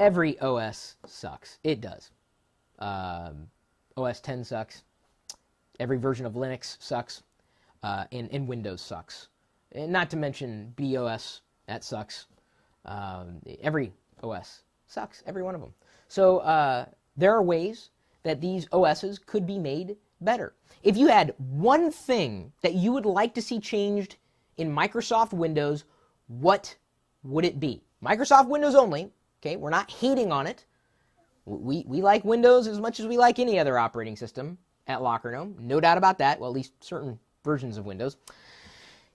every OS sucks. It does. OS 10 sucks. Every version of Linux sucks. And Windows sucks. And not to mention BOS, that sucks. Every OS sucks. Every one of them. So there are ways that these OSs could be made better. If you had one thing that you would like to see changed in Microsoft Windows, what would it be? Microsoft Windows only. Okay, we're not hating on it. We like Windows as much as we like any other operating system at Locker Gnome. No doubt about that. Well, at least certain versions of Windows.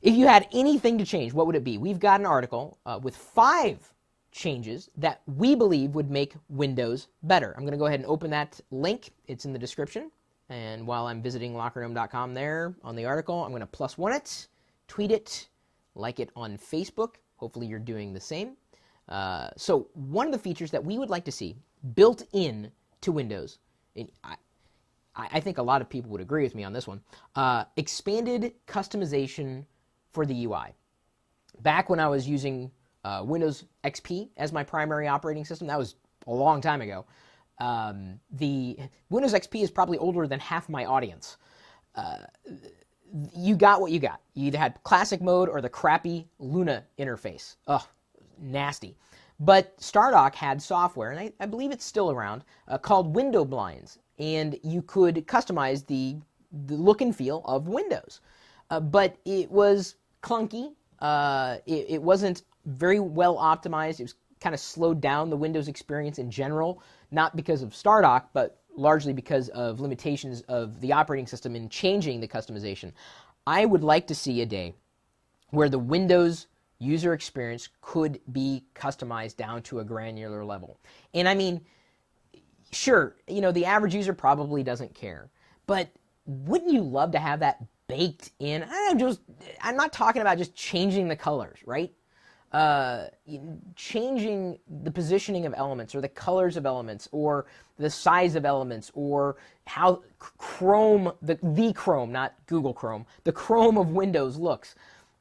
If you had anything to change, what would it be? We've got an article with 5 changes that we believe would make Windows better. I'm going to go ahead and open that link. It's in the description. And while I'm visiting lockergnome.com there on the article, I'm going to +1 it, tweet it, like it on Facebook. Hopefully you're doing the same. So one of the features that we would like to see built in to Windows, I think a lot of people would agree with me on this one, expanded customization for the UI. Back when I was using Windows XP as my primary operating system, that was a long time ago. The Windows XP is probably older than half my audience. You got what you got. You either had classic mode or the crappy Luna interface. Ugh, nasty. But Stardock had software, and I believe it's still around, called Window Blinds. And you could customize the look and feel of Windows. But it was clunky. It wasn't very well optimized. It was kind of slowed down the Windows experience in general, not because of Stardock, but largely because of limitations of the operating system in changing the customization. I would like to see a day where the Windows user experience could be customized down to a granular level. And I mean, sure, the average user probably doesn't care, but wouldn't you love to have that baked in? I'm not talking about just changing the colors, right? Changing the positioning of elements or the colors of elements or the size of elements or how Chrome, the Chrome, not Google Chrome, the Chrome of Windows looks.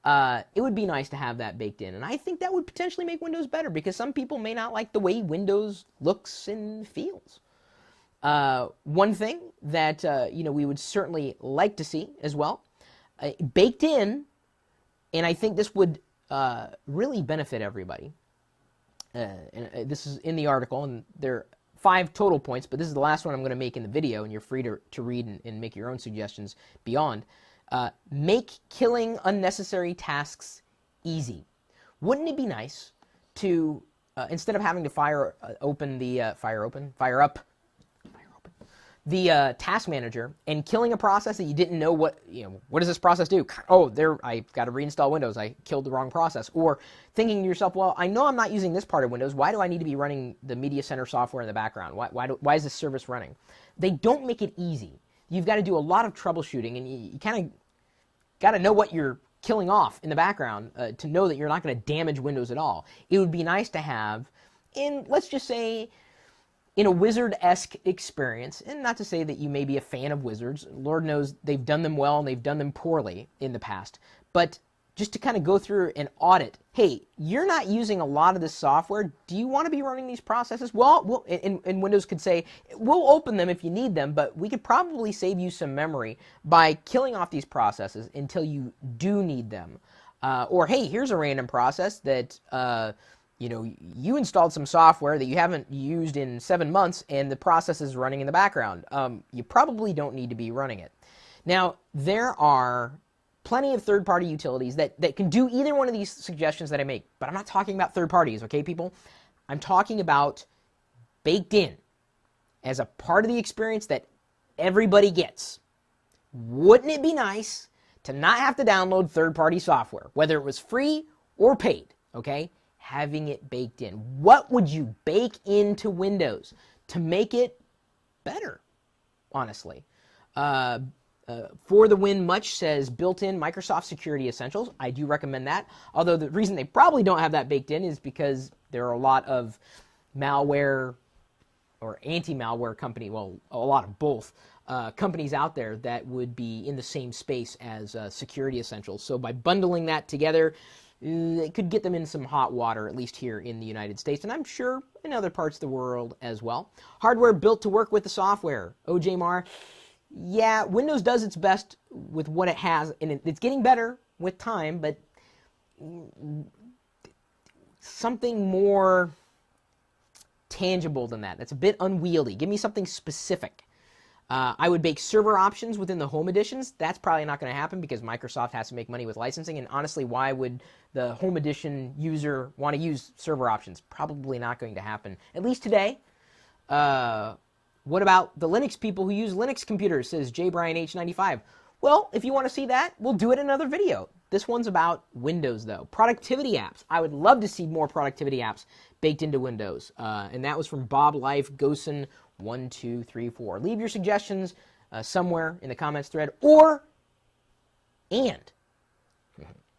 It would be nice to have that baked in. And I think that would potentially make Windows better because some people may not like the way Windows looks and feels. One thing that we would certainly like to see as well, baked in, and I think this would really benefit everybody. And this is in the article, and there are 5 total points, but this is the last one I'm going to make in the video, and you're free to read and make your own suggestions beyond. Make killing unnecessary tasks easy. Wouldn't it be nice to, instead of having to fire up the task manager and killing a process that you didn't know what does this process do? Oh, I got to reinstall Windows. I killed the wrong process. Or thinking to yourself, well, I know I'm not using this part of Windows. Why do I need to be running the Media Center software in the background? Why is this service running? They don't make it easy. You've got to do a lot of troubleshooting, and you kind of got to know what you're killing off in the background to know that you're not going to damage Windows at all. It would be nice to have, let's just say, in a wizard-esque experience, and not to say that you may be a fan of wizards. Lord knows they've done them well and they've done them poorly in the past. But just to kind of go through and audit, hey, you're not using a lot of this software. Do you want to be running these processes? Well, and Windows could say, we'll open them if you need them, but we could probably save you some memory by killing off these processes until you do need them. Or, hey, here's a random process that you installed some software that you haven't used in 7 months, and the process is running in the background. You probably don't need to be running it. Now, there are plenty of third-party utilities that can do either one of these suggestions that I make, but I'm not talking about third parties, okay, people? I'm talking about baked in as a part of the experience that everybody gets. Wouldn't it be nice to not have to download third-party software, whether it was free or paid, okay? Having it baked in. What would you bake into Windows to make it better, honestly? For the Win Much says built-in Microsoft Security Essentials. I do recommend that. Although the reason they probably don't have that baked in is because there are a lot of malware or anti-malware company, well, a lot of both, companies out there that would be in the same space as Security Essentials. So by bundling that together, it could get them in some hot water, at least here in the United States, and I'm sure in other parts of the world as well. Hardware built to work with the software. OJ Mar, yeah, Windows does its best with what it has, and it's getting better with time, but something more tangible than that. That's a bit unwieldy. Give me something specific. I would bake server options within the home editions. That's probably not going to happen because Microsoft has to make money with licensing. And honestly, why would the home edition user want to use server options? Probably not going to happen, at least today. What about the Linux people who use Linux computers, says JBrianH95. Well, if you want to see that, we'll do it in another video. This one's about Windows, though. Productivity apps. I would love to see more productivity apps baked into Windows. And that was from Bob Life Gosen 1234. Leave your suggestions somewhere in the comments thread, or and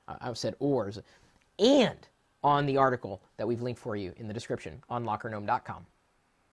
I said ors and on the article that we've linked for you in the description on LockerGnome.com.